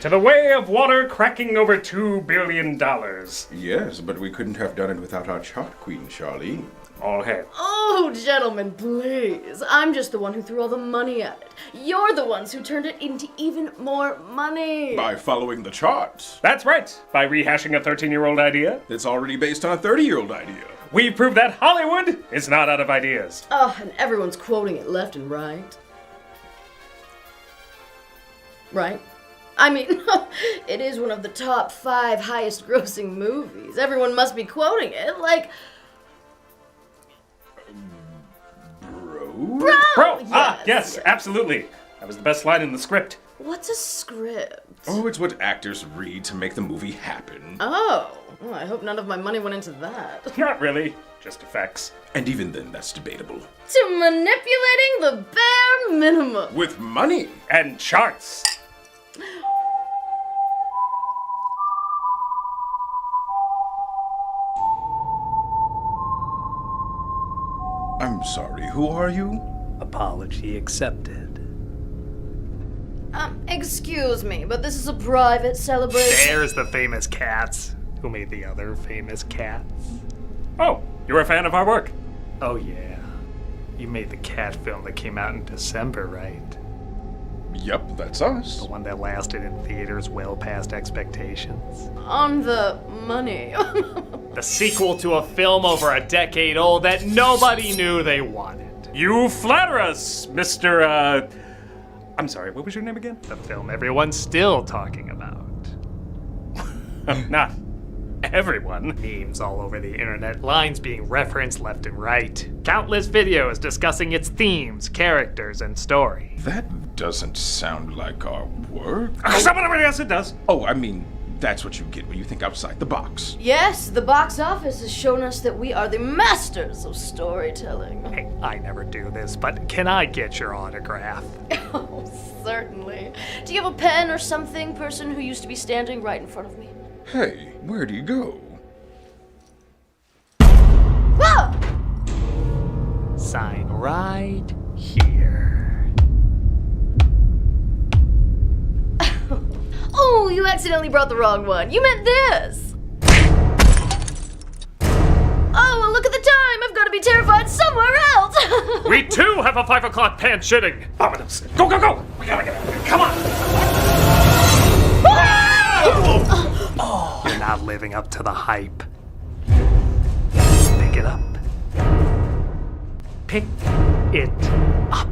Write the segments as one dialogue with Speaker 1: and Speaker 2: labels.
Speaker 1: To the way of water cracking over $2 billion.
Speaker 2: Yes, but we couldn't have done it without our chart queen, Charlene.
Speaker 1: All hail.
Speaker 3: Oh, gentlemen, please. I'm just the one who threw all the money at it. You're the ones who turned it into even more money.
Speaker 2: By following the charts.
Speaker 1: That's right. By rehashing a 13-year-old idea.
Speaker 2: It's already based on a 30-year-old idea.
Speaker 1: We've proved that Hollywood is not out of ideas.
Speaker 3: Oh, and everyone's quoting it left and right. Right? I mean, it is one of the top 5 highest grossing movies. Everyone must be quoting it, like...
Speaker 1: Bro!
Speaker 3: Yes,
Speaker 1: Yes, absolutely. That was the best line in the script.
Speaker 3: What's a script?
Speaker 2: Oh, it's what actors read to make the movie happen.
Speaker 3: Oh, well, I hope none of my money went into that.
Speaker 1: Not really, just effects.
Speaker 2: And even then, that's debatable.
Speaker 3: To manipulating the bare minimum.
Speaker 2: With money!
Speaker 1: And charts.
Speaker 2: I'm sorry, who are you?
Speaker 4: Apology accepted.
Speaker 3: Excuse me, but this is a private celebration.
Speaker 4: There's the famous cats. Who made the other famous cats?
Speaker 1: Oh, you're a fan of our work.
Speaker 4: Oh yeah. You made the cat film that came out in December, right?
Speaker 2: Yep, that's us.
Speaker 4: The one that lasted in theaters well past expectations.
Speaker 3: On the money.
Speaker 4: The sequel to a film over a decade old that nobody knew they wanted.
Speaker 1: You flatter us, Mr. I'm sorry, what was your name again?
Speaker 4: The film everyone's still talking about.
Speaker 1: Not everyone.
Speaker 4: Memes all over the internet, lines being referenced left and right. Countless videos discussing its themes, characters, and story.
Speaker 2: That doesn't sound like our work.
Speaker 1: Yes, it does.
Speaker 2: Oh, I mean, that's what you get when you think outside the box.
Speaker 3: Yes, the box office has shown us that we are the masters of storytelling.
Speaker 4: Hey, I never do this, but can I get your autograph?
Speaker 3: Oh, certainly. Do you have a pen or something, person who used to be standing right in front of me?
Speaker 2: Hey, where do you go?
Speaker 3: Ah!
Speaker 4: Sign right here.
Speaker 3: Oh, you accidentally brought the wrong one. You meant this. Oh, well, look at the time. I've got to be terrified somewhere else.
Speaker 1: We too have a 5 o'clock pan shitting. Vomitus. Go, go, go. We gotta get it. Come on.
Speaker 4: You're not living up to the hype. Pick it up. Pick it up.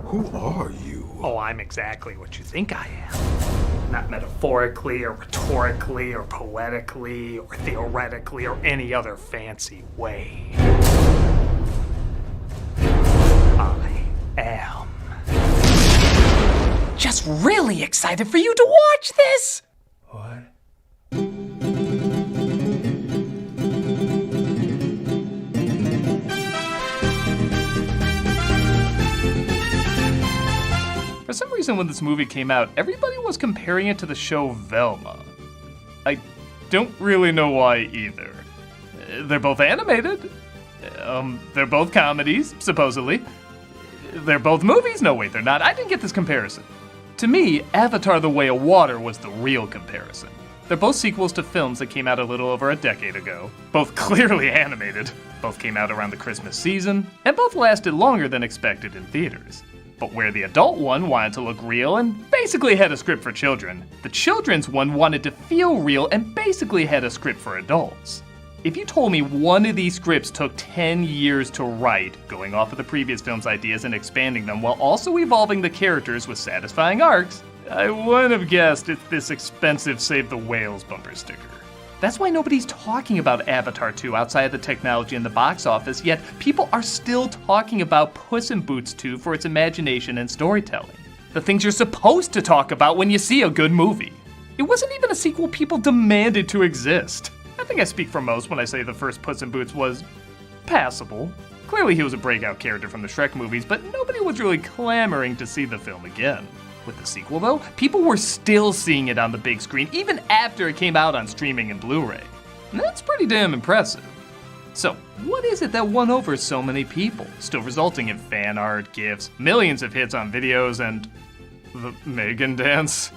Speaker 2: Who are you?
Speaker 4: Oh, I'm exactly what you think I am. Not metaphorically or rhetorically or poetically or theoretically or any other fancy way. I am just really excited for you to watch this!
Speaker 2: What?
Speaker 5: For some reason, when this movie came out, everybody was comparing it to the show Velma. I don't really know why either. They're both animated. They're both comedies, supposedly. They're both movies. No, wait, they're not. I didn't get this comparison. To me, Avatar: The Way of Water was the real comparison. They're both sequels to films that came out a little over a decade ago. Both clearly animated. Both came out around the Christmas season, and both lasted longer than expected in theaters. But where the adult one wanted to look real and basically had a script for children, the children's one wanted to feel real and basically had a script for adults. If you told me one of these scripts took 10 years to write, going off of the previous film's ideas and expanding them while also evolving the characters with satisfying arcs, I wouldn't have guessed it's this expensive Save the Whales bumper sticker. That's why nobody's talking about Avatar 2 outside of the technology in the box office, yet people are still talking about Puss in Boots 2 for its imagination and storytelling. The things you're supposed to talk about when you see a good movie. It wasn't even a sequel people demanded to exist. I think I speak for most when I say the first Puss in Boots was passable. Clearly he was a breakout character from the Shrek movies, but nobody was really clamoring to see the film again. With the sequel though, people were still seeing it on the big screen even after it came out on streaming and Blu-ray. And that's pretty damn impressive. So, what is it that won over so many people, still resulting in fan art, GIFs, millions of hits on videos, and the Megan dance?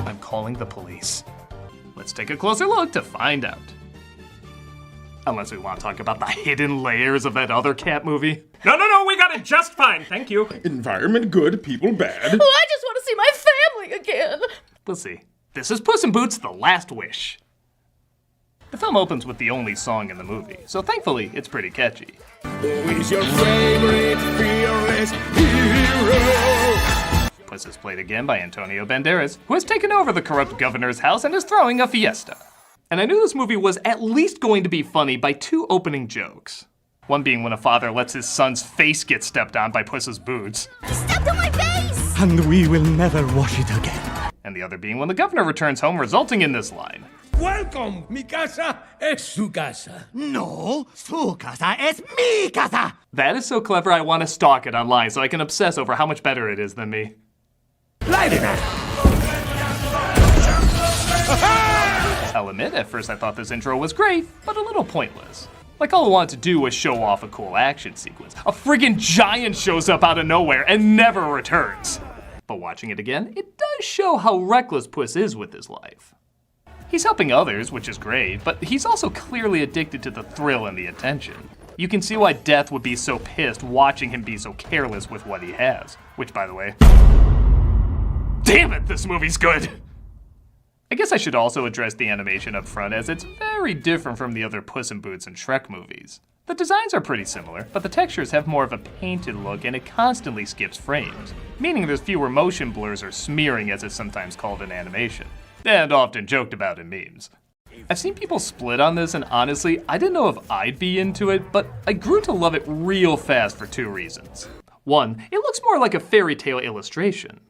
Speaker 5: I'm calling the police. Let's take a closer look to find out. Unless we want to talk about the hidden layers of that other cat movie.
Speaker 1: No, we got it just fine, thank you.
Speaker 2: Environment good, people bad.
Speaker 3: Oh, I just want to see my family again.
Speaker 5: We'll see. This is Puss in Boots: The Last Wish. The film opens with the only song in the movie, so thankfully it's pretty catchy.
Speaker 6: Who is your favorite fearless hero?
Speaker 5: Puss is played again by Antonio Banderas, who has taken over the corrupt governor's house and is throwing a fiesta. And I knew this movie was at least going to be funny by two opening jokes. One being when a father lets his son's face get stepped on by Puss's boots.
Speaker 7: He stepped on my face!
Speaker 6: And we will never wash it again.
Speaker 5: And the other being when the governor returns home, resulting in this line.
Speaker 6: Welcome! Mi casa es su casa.
Speaker 7: No, su casa es mi casa!
Speaker 5: That is so clever I want to stalk it online so I can obsess over how much better it is than me.
Speaker 6: Light it up!
Speaker 5: I'll admit, at first I thought this intro was great, but a little pointless. Like all I wanted to do was show off a cool action sequence. A friggin' giant shows up out of nowhere and never returns. But watching it again, it does show how reckless Puss is with his life. He's helping others, which is great, but he's also clearly addicted to the thrill and the attention. You can see why Death would be so pissed watching him be so careless with what he has. Which, by the way, damn it, this movie's good! I guess I should also address the animation up front, as it's very different from the other Puss in Boots and Shrek movies. The designs are pretty similar, but the textures have more of a painted look and it constantly skips frames, meaning there's fewer motion blurs or smearing as it's sometimes called in animation, and often joked about in memes. I've seen people split on this, and honestly, I didn't know if I'd be into it, but I grew to love it real fast for two reasons. One, it looks more like a fairy tale illustration.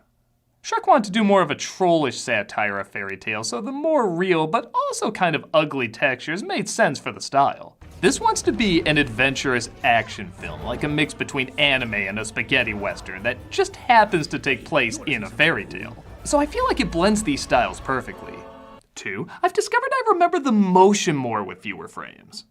Speaker 5: Shrek wanted to do more of a trollish satire of fairy tale, so the more real but also kind of ugly textures made sense for the style. This wants to be an adventurous action film, like a mix between anime and a spaghetti western that just happens to take place in a fairy tale. So I feel like it blends these styles perfectly. Two, I've discovered I remember the motion more with fewer frames.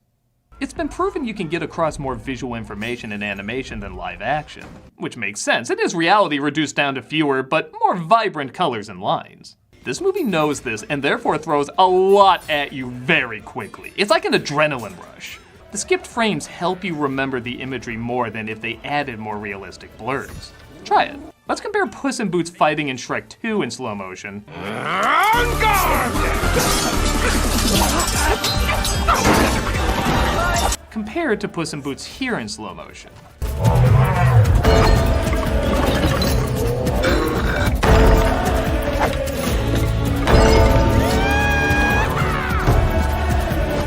Speaker 5: It's been proven you can get across more visual information in animation than live action, which makes sense. It is reality reduced down to fewer but more vibrant colors and lines. This movie knows this and therefore throws a lot at you very quickly. It's like an adrenaline rush. The skipped frames help you remember the imagery more than if they added more realistic blurs. Try it. Let's compare Puss in Boots fighting in Shrek 2 in slow motion compared to Puss in Boots here in slow motion.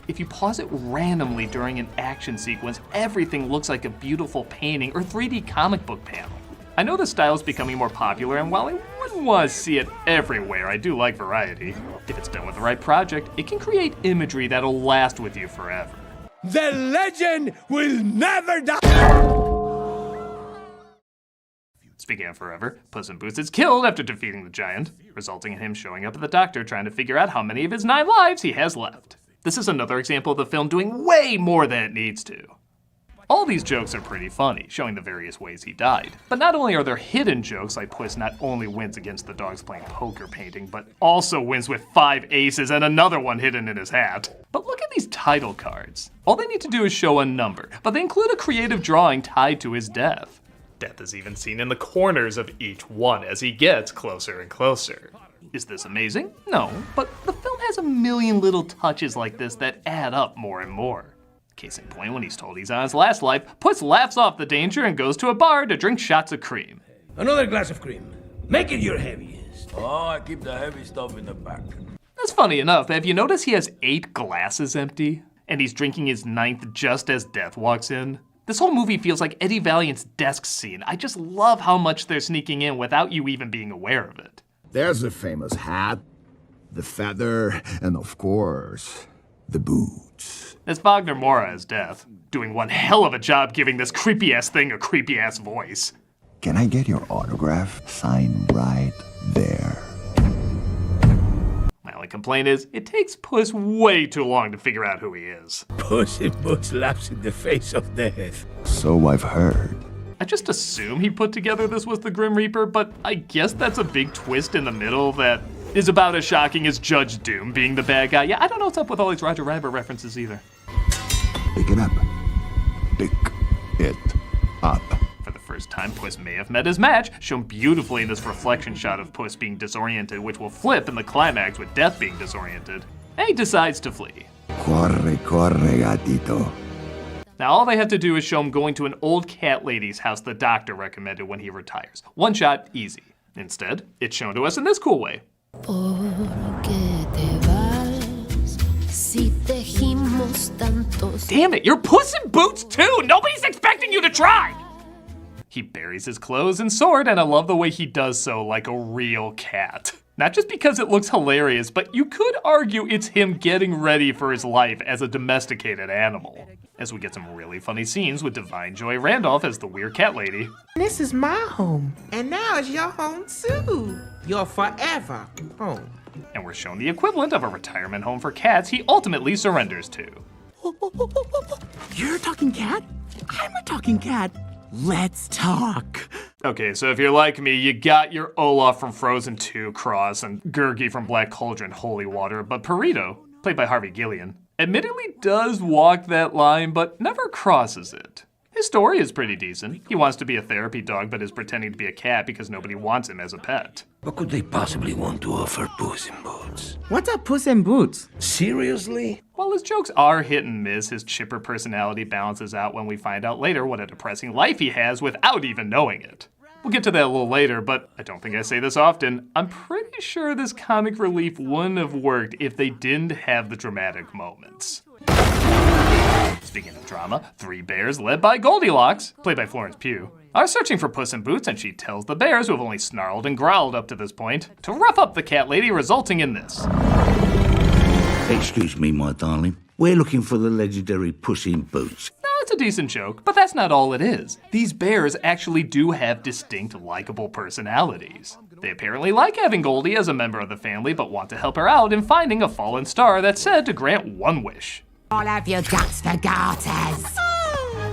Speaker 5: If you pause it randomly during an action sequence, everything looks like a beautiful painting or 3D comic book panel. I know this style is becoming more popular, and while I wouldn't want to see it everywhere, I do like variety. If it's done with the right project, it can create imagery that'll last with you forever.
Speaker 6: The legend will never die!
Speaker 5: Speaking of forever, Puss in Boots is killed after defeating the giant, resulting in him showing up at the doctor trying to figure out how many of his 9 lives he has left. This is another example of the film doing way more than it needs to. All these jokes are pretty funny, showing the various ways he died. But not only are there hidden jokes, like Puss not only wins against the dogs playing poker painting, but also wins with 5 aces and another one hidden in his hat. But look at these title cards. All they need to do is show a number, but they include a creative drawing tied to his death. Death is even seen in the corners of each one as he gets closer and closer. Is this amazing? No, but the film has a million little touches like this that add up more and more. Case in point, when he's told he's on his last life, Puss laughs off the danger and goes to a bar to drink shots of cream.
Speaker 6: Another glass of cream. Make it your heaviest.
Speaker 8: Oh, I keep the heavy stuff in the back.
Speaker 5: That's funny enough, but have you noticed he has 8 glasses empty? And he's drinking his 9th just as Death walks in? This whole movie feels like Eddie Valiant's desk scene. I just love how much they're sneaking in without you even being aware of it.
Speaker 9: There's the famous hat, the feather, and of course, the boots.
Speaker 5: It's Wagner Moura as Death, doing one hell of a job giving this creepy-ass thing a creepy-ass voice.
Speaker 9: Can I get your autograph? Sign right there.
Speaker 5: Well, only complaint is, it takes Puss way too long to figure out who he is.
Speaker 6: Puss in Boots slaps in the face of death.
Speaker 9: So I've heard.
Speaker 5: I just assume he put together this was the Grim Reaper, but I guess that's a big twist in the middle that is about as shocking as Judge Doom being the bad guy. Yeah, I don't know what's up with all these Roger Rabbit references either.
Speaker 9: Pick it up. Pick it up.
Speaker 5: For the first time, Puss may have met his match, shown beautifully in this reflection shot of Puss being disoriented, which will flip in the climax with Death being disoriented. And he decides to flee.
Speaker 9: Corre, corre, gatito.
Speaker 5: Now all they have to do is show him going to an old cat lady's house the doctor recommended when he retires. One shot, easy. Instead, it's shown to us in this cool way. Damn it, you're Puss in Boots too! Nobody's expecting you to try! He buries his clothes and sword, and I love the way he does so like a real cat. Not just because it looks hilarious, but you could argue it's him getting ready for his life as a domesticated animal. As we get some really funny scenes with Divine Joy Randolph as the weird cat lady.
Speaker 10: This is my home, and now it's your home too. Your forever home.
Speaker 5: And we're shown the equivalent of a retirement home for cats he ultimately surrenders to.
Speaker 7: You're a talking cat? I'm a talking cat. Let's talk.
Speaker 5: Okay, so if you're like me, you got your Olaf from Frozen 2 cross and Gurgi from Black Cauldron Holy Water, but Perito, played by Harvey Gillian, admittedly does walk that line, but never crosses it. His story is pretty decent. He wants to be a therapy dog, but is pretending to be a cat because nobody wants him as a pet.
Speaker 8: What could they possibly want to offer Puss in Boots?
Speaker 10: What's up, Puss in Boots?
Speaker 8: Seriously?
Speaker 5: While his jokes are hit and miss, his chipper personality balances out when we find out later what a depressing life he has without even knowing it. We'll get to that a little later, but I don't think I say this often. I'm pretty sure this comic relief wouldn't have worked if they didn't have the dramatic moments. Speaking of drama, three bears led by Goldilocks, played by Florence Pugh, are searching for Puss in Boots, and she tells the bears, who have only snarled and growled up to this point, to rough up the cat lady, resulting in this.
Speaker 8: Excuse me, my darling. We're looking for the legendary Puss in Boots.
Speaker 5: Now, it's a decent joke, but that's not all it is. These bears actually do have distinct, likable personalities. They apparently like having Goldie as a member of the family, but want to help her out in finding a fallen star that's said to grant one wish.
Speaker 7: I'll have your guts for garters.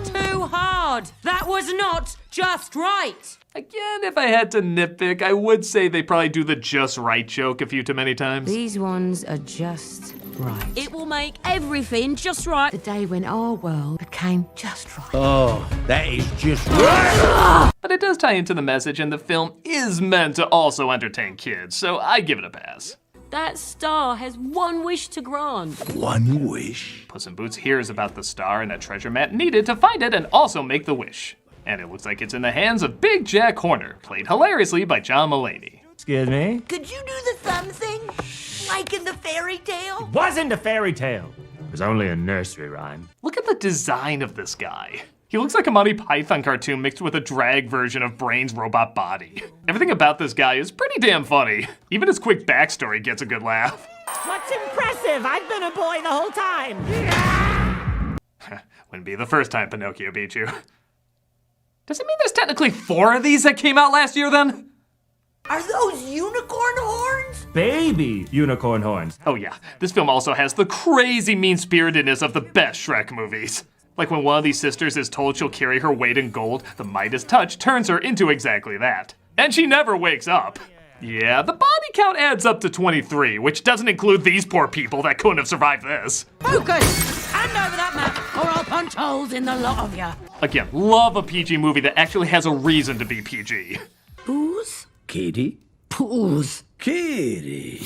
Speaker 11: Too hard. That was not just right.
Speaker 5: Again, if I had to nitpick, I would say they probably do the just right joke a few too many times.
Speaker 11: These ones are just right. It will make everything just right.
Speaker 7: The day when our world became just right.
Speaker 8: Oh, that is just right.
Speaker 5: But it does tie into the message, and the film is meant to also entertain kids, so I give it a pass.
Speaker 11: That star has one wish to grant.
Speaker 8: One wish?
Speaker 5: Puss in Boots hears about the star and that treasure Matt needed to find it and also make the wish. And it looks like it's in the hands of Big Jack Horner, played hilariously by John Mulaney.
Speaker 6: Excuse me?
Speaker 7: Could you do the thumb thing? Like in the fairy tale?
Speaker 6: Wasn't a fairy tale. It was only a nursery rhyme.
Speaker 5: Look at the design of this guy. He looks like a Monty Python cartoon mixed with a drag version of Brain's robot body. Everything about this guy is pretty damn funny. Even his quick backstory gets a good laugh.
Speaker 10: What's impressive? I've been a boy the whole time.
Speaker 5: Wouldn't be the first time Pinocchio beat you. Does it mean there's technically 4 of these that came out last year then?
Speaker 7: Are those unicorn horns?
Speaker 6: Baby unicorn horns.
Speaker 5: Oh yeah, this film also has the crazy mean-spiritedness of the best Shrek movies. Like when one of these sisters is told she'll carry her weight in gold, the Midas touch turns her into exactly that. And she never wakes up. Yeah, the body count adds up to 23, which doesn't include these poor people that couldn't have survived this.
Speaker 11: Focus! Hand over that map, or I'll punch holes in the lot of you.
Speaker 5: Again, love a PG movie that actually has a reason to be PG.
Speaker 7: Booze?
Speaker 8: Kitty?
Speaker 7: Pooze.
Speaker 8: Kitty.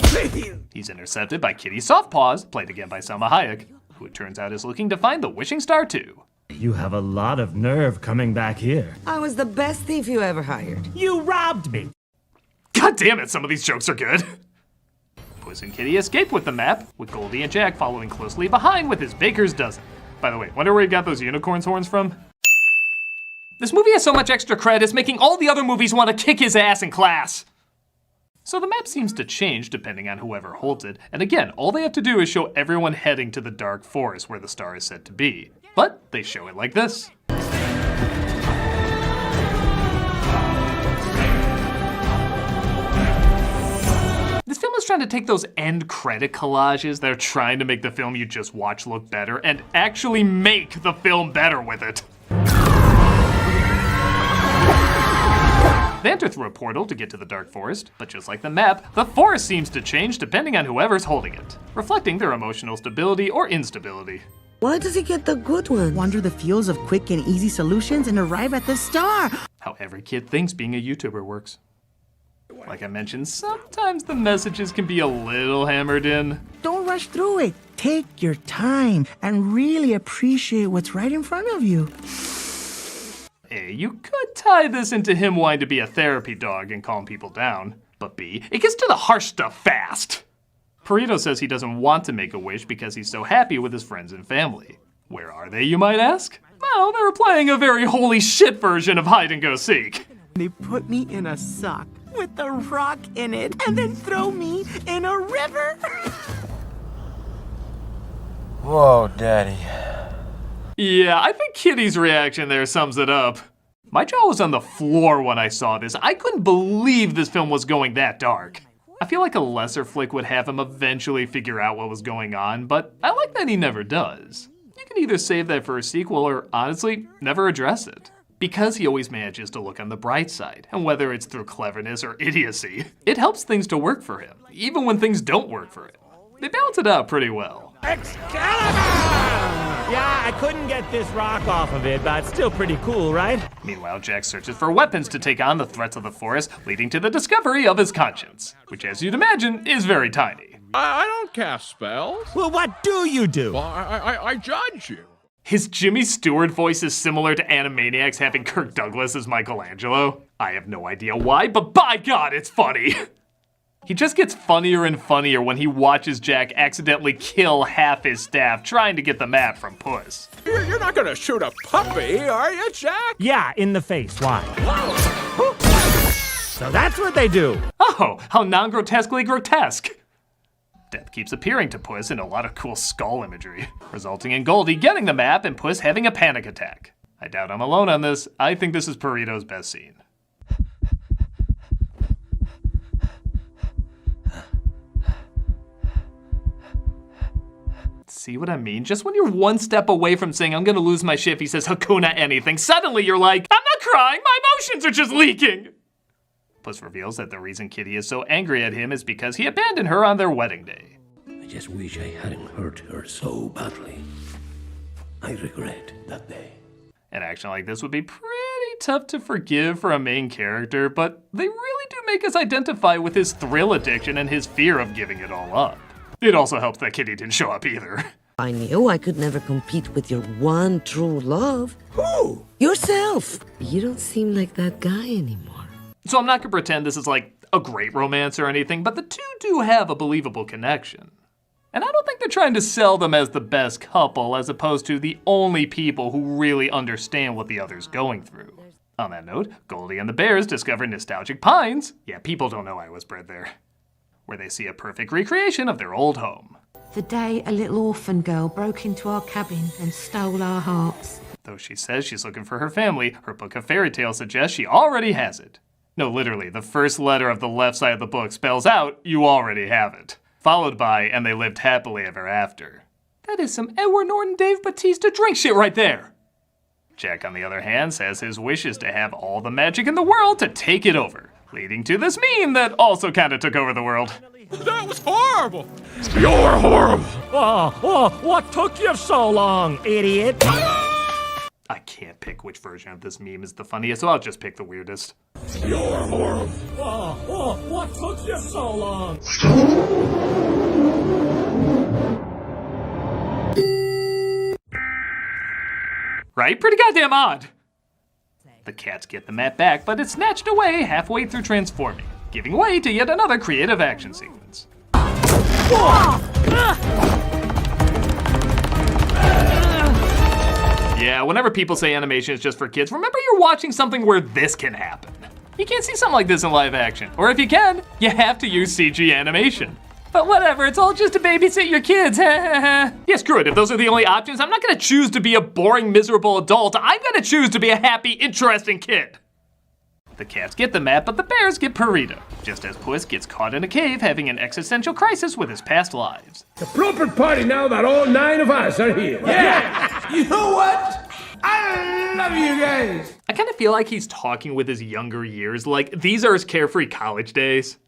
Speaker 5: He's intercepted by Kitty Softpaws, played again by Selma Hayek, who it turns out is looking to find the wishing star too.
Speaker 6: You have a lot of nerve coming back here.
Speaker 10: I was the best thief you ever hired.
Speaker 6: You robbed me.
Speaker 5: God damn it, some of these jokes are good. Puss and Kitty escape with the map, with Goldie and Jack following closely behind with his baker's dozen. By the way, wonder where he got those unicorn's horns from? This movie has so much extra cred, it's making all the other movies want to kick his ass in class. So the map seems to change depending on whoever holds it, and again, all they have to do is show everyone heading to the dark forest where the star is said to be. But they show it like this. This film is Purito's trying to take those end credit collages that are trying to make the film you just watched look better and actually make the film better with it. They enter through a portal to get to the Dark Forest, but just like the map, the forest seems to change depending on whoever's holding it, reflecting their emotional stability or instability.
Speaker 12: Why does he get the good ones?
Speaker 7: Wander the fields of quick and easy solutions and arrive at the star.
Speaker 5: How every kid thinks being a YouTuber works. Like I mentioned, sometimes the messages can be a little hammered in.
Speaker 7: Don't rush through it. Take your time and really appreciate what's right in front of you.
Speaker 5: A, you could tie this into him wanting to be a therapy dog and calm people down. But B, it gets to the harsh stuff fast. Purito says he doesn't want to make a wish because he's so happy with his friends and family. Where are they, you might ask? Well, they were playing a very holy shit version of hide and go seek.
Speaker 7: They put me in a sock with a rock in it and then throw me in a river.
Speaker 13: Whoa, Daddy.
Speaker 5: Yeah, I think Kitty's reaction there sums it up. My jaw was on the floor when I saw this. I couldn't believe this film was going that dark. I feel like a lesser flick would have him eventually figure out what was going on, but I like that he never does. You can either save that for a sequel or, honestly, never address it. Because he always manages to look on the bright side, and whether it's through cleverness or idiocy, it helps things to work for him, even when things don't work for him. They balance it out pretty well.
Speaker 14: Yeah, I couldn't get this rock off of it, but still pretty cool, right?
Speaker 5: Meanwhile, Jack searches for weapons to take on the threats of the forest, leading to the discovery of his conscience, which, as you'd imagine, is very tiny.
Speaker 2: I don't cast spells.
Speaker 14: Well, what do you do?
Speaker 2: Well, I judge you.
Speaker 5: His Jimmy Stewart voice is similar to Animaniacs having Kirk Douglas as Michelangelo. I have no idea why, but by God, it's funny. He just gets funnier and funnier when he watches Jack accidentally kill half his staff trying to get the map from Puss.
Speaker 2: You're not gonna shoot a puppy, are you, Jack?
Speaker 14: Yeah, in the face. Why? So that's what they do.
Speaker 5: Oh, how non-grotesquely grotesque. Death keeps appearing to Puss in a lot of cool skull imagery, resulting in Goldie getting the map and Puss having a panic attack. I doubt I'm alone on this. I think this is Purito's best scene. See what I mean? Just when you're one step away from saying, I'm gonna lose my shit if he says Hakuna anything, suddenly you're like, I'm not crying, my emotions are just leaking! Puss reveals that the reason Kitty is so angry at him is because he abandoned her on their wedding day.
Speaker 15: I just wish I hadn't hurt her so badly. I regret that day.
Speaker 5: An action like this would be pretty tough to forgive for a main character, but they really do make us identify with his thrill addiction and his fear of giving it all up. It also helps that Kitty didn't show up either.
Speaker 12: I knew I could never compete with your one true love.
Speaker 6: Who?
Speaker 12: Yourself. You don't seem like that guy anymore.
Speaker 5: So I'm not gonna pretend this is like a great romance or anything, but the two do have a believable connection. And I don't think they're trying to sell them as the best couple as opposed to the only people who really understand what the other's going through. On that note, Goldie and the Bears discover nostalgic pines. Yeah, people don't know I was bred there. Where they see a perfect recreation of their old home.
Speaker 11: The day a little orphan girl broke into our cabin and stole our hearts.
Speaker 5: Though she says she's looking for her family, her book of fairy tales suggests she already has it. No, literally, the first letter of the left side of the book spells out, you already have it. Followed by, and they lived happily ever after. That is some Edward Norton Dave Bautista drink shit right there. Jack, on the other hand, says his wish is to have all the magic in the world to take it over. Leading to this meme that also kinda took over the world.
Speaker 2: That was horrible.
Speaker 14: You're horrible. Oh, what took you so long, idiot?
Speaker 5: I can't pick which version of this meme is the funniest, so I'll just pick the weirdest.
Speaker 6: You're horrible. Oh, what took you so long?
Speaker 5: Right? Pretty goddamn odd. The cats get the map back, but it's snatched away halfway through transforming, giving way to yet another creative action sequence. Yeah, whenever people say animation is just for kids, remember you're watching something where this can happen. You can't see something like this in live action, or if you can, you have to use CG animation. But whatever, it's all just to babysit your kids, Yeah, screw it, if those are the only options, I'm not gonna choose to be a boring, miserable adult, I'm gonna choose to be a happy, interesting kid. The cats get the map, but the bears get Burrito, just as Puss gets caught in a cave having an existential crisis with his past lives.
Speaker 6: The proper party now that all 9 of us are here.
Speaker 10: Yeah! You know what? I love you guys!
Speaker 5: I kind of feel like he's talking with his younger years, like these are his carefree college days.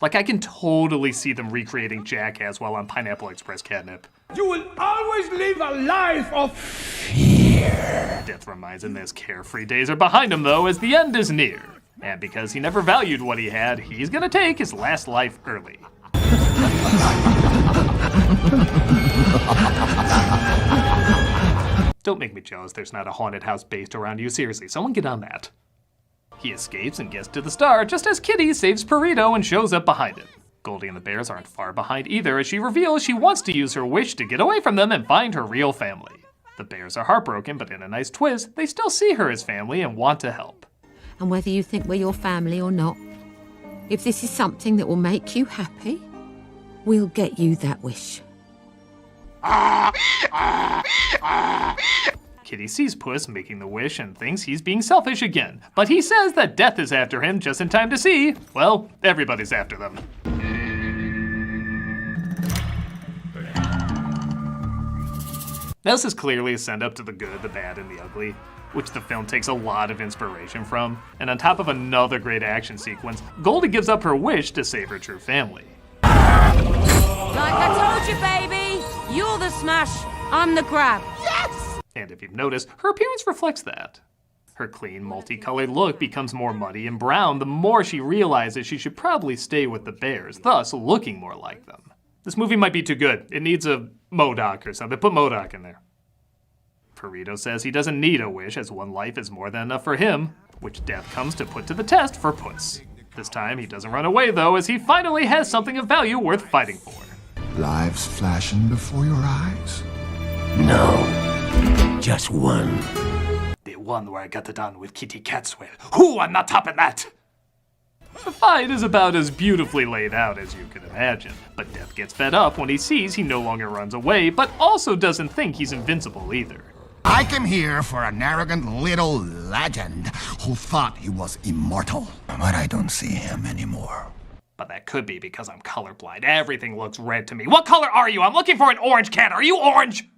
Speaker 5: Like I can totally see them recreating Jackass while on Pineapple Express catnip.
Speaker 6: You will always live a life of fear.
Speaker 5: Death reminds him his carefree days are behind him though, as the end is near. And because he never valued what he had, he's gonna take his last life early. Don't make me jealous there's not a haunted house based around you. Seriously, someone get on that. He escapes and gets to the star just as Kitty saves Burrito and shows up behind him. Goldie and the bears aren't far behind either as she reveals she wants to use her wish to get away from them and find her real family. The bears are heartbroken, but in a nice twist, they still see her as family and want to help.
Speaker 11: And whether you think we're your family or not, if this is something that will make you happy, we'll get you that wish.
Speaker 5: Kitty sees Puss making the wish and thinks he's being selfish again, but he says that Death is after him just in time to see, well, everybody's after them. Now this is clearly a send-up to the good, the bad, and the ugly, which the film takes a lot of inspiration from, and on top of another great action sequence, Goldie gives up her wish to save her true family.
Speaker 11: Like I told you, baby! You're the smash, I'm the grab. Yes!
Speaker 5: And if you've noticed, her appearance reflects that. Her clean, multicolored look becomes more muddy and brown the more she realizes she should probably stay with the bears, thus looking more like them. This movie might be too good. It needs a MODOK or something. Put MODOK in there. Burrito says he doesn't need a wish as one life is more than enough for him, which Death comes to put to the test for Puss. This time he doesn't run away though, as he finally has something of value worth fighting for.
Speaker 9: Lives flashing before your eyes?
Speaker 15: No, just one.
Speaker 5: The one where I got it on with Kitty Catswell. Who? I'm not topping that! The fight is about as beautifully laid out as you can imagine, but Death gets fed up when he sees he no longer runs away, but also doesn't think he's invincible either.
Speaker 9: I came here for an arrogant little legend who thought he was immortal, but I don't see him anymore.
Speaker 5: But that could be because I'm colorblind. Everything looks red to me. What color are you? I'm looking for an orange cat. Are you orange?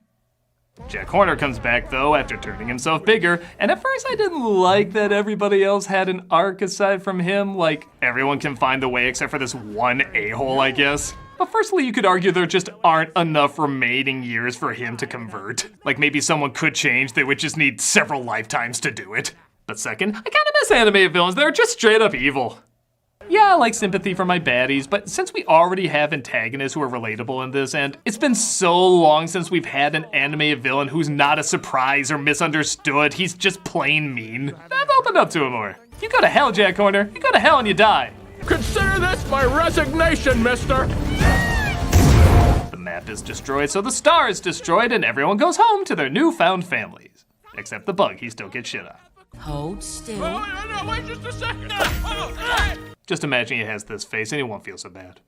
Speaker 5: Jack Horner comes back though after turning himself bigger, and at first I didn't like that everybody else had an arc aside from him, like everyone can find the way except for this one a-hole, I guess. But firstly, you could argue there just aren't enough remaining years for him to convert. Like maybe someone could change, they would just need several lifetimes to do it. But second, I kinda miss animated villains, they're just straight up evil. Yeah, I like sympathy for my baddies, but since we already have antagonists who are relatable in this, and it's been so long since we've had an animated villain who's not a surprise or misunderstood, he's just plain mean, I've opened up to him more. You go to hell, Jack Horner. You go to hell and you die.
Speaker 6: Consider this my resignation, mister!
Speaker 5: The map is destroyed, so the star is destroyed, and everyone goes home to their newfound families. Except the bug, he still gets shit on.
Speaker 11: Hold still.
Speaker 6: No, wait just a second!
Speaker 5: Just imagine he has this face and he won't feel so bad.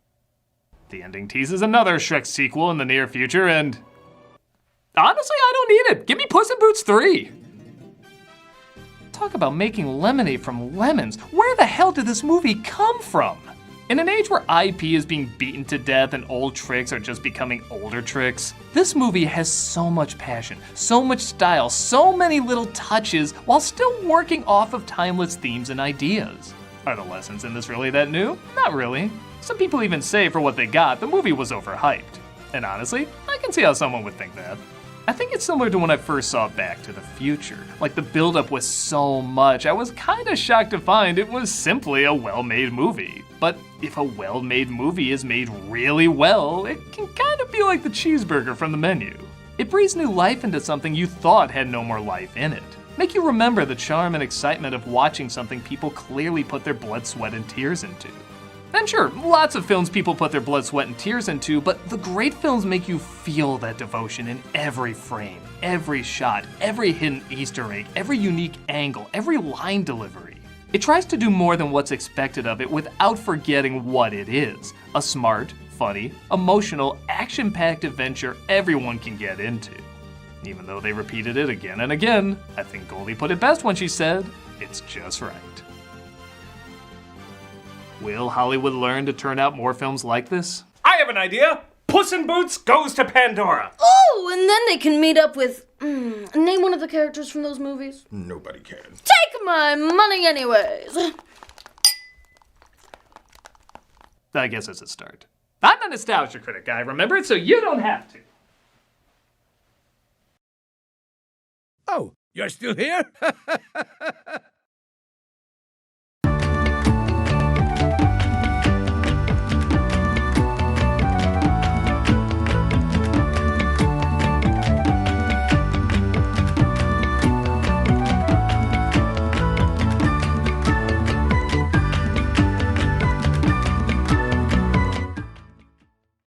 Speaker 5: The ending teases another Shrek sequel in the near future, and honestly, I don't need it. Give me Puss in Boots 3. Talk about making lemonade from lemons. Where the hell did this movie come from? In an age where IP is being beaten to death and old tricks are just becoming older tricks, this movie has so much passion, so much style, so many little touches, while still working off of timeless themes and ideas. Are the lessons in this really that new? Not really. Some people even say for what they got, the movie was overhyped. And honestly, I can see how someone would think that. I think it's similar to when I first saw Back to the Future. Like the buildup was so much, I was kinda shocked to find it was simply a well-made movie. But if a well-made movie is made really well, it can kind of be like the cheeseburger from the menu. It breathes new life into something you thought had no more life in it. Make you remember the charm and excitement of watching something people clearly put their blood, sweat, and tears into. And sure, lots of films people put their blood, sweat, and tears into, but the great films make you feel that devotion in every frame, every shot, every hidden Easter egg, every unique angle, every line delivery. It tries to do more than what's expected of it without forgetting what it is. A smart, funny, emotional, action-packed adventure everyone can get into. Even though they repeated it again and again, I think Goldie put it best when she said, "It's just right." Will Hollywood learn to turn out more films like this?
Speaker 1: I have an idea. Puss in Boots goes to Pandora.
Speaker 3: Oh, and then they can meet up with... name one of the characters from those movies.
Speaker 2: Nobody can.
Speaker 3: Take my money anyways.
Speaker 5: I guess it's a start. I'm a nostalgia critic guy, remember? So you don't have to.
Speaker 6: Oh, you're still here?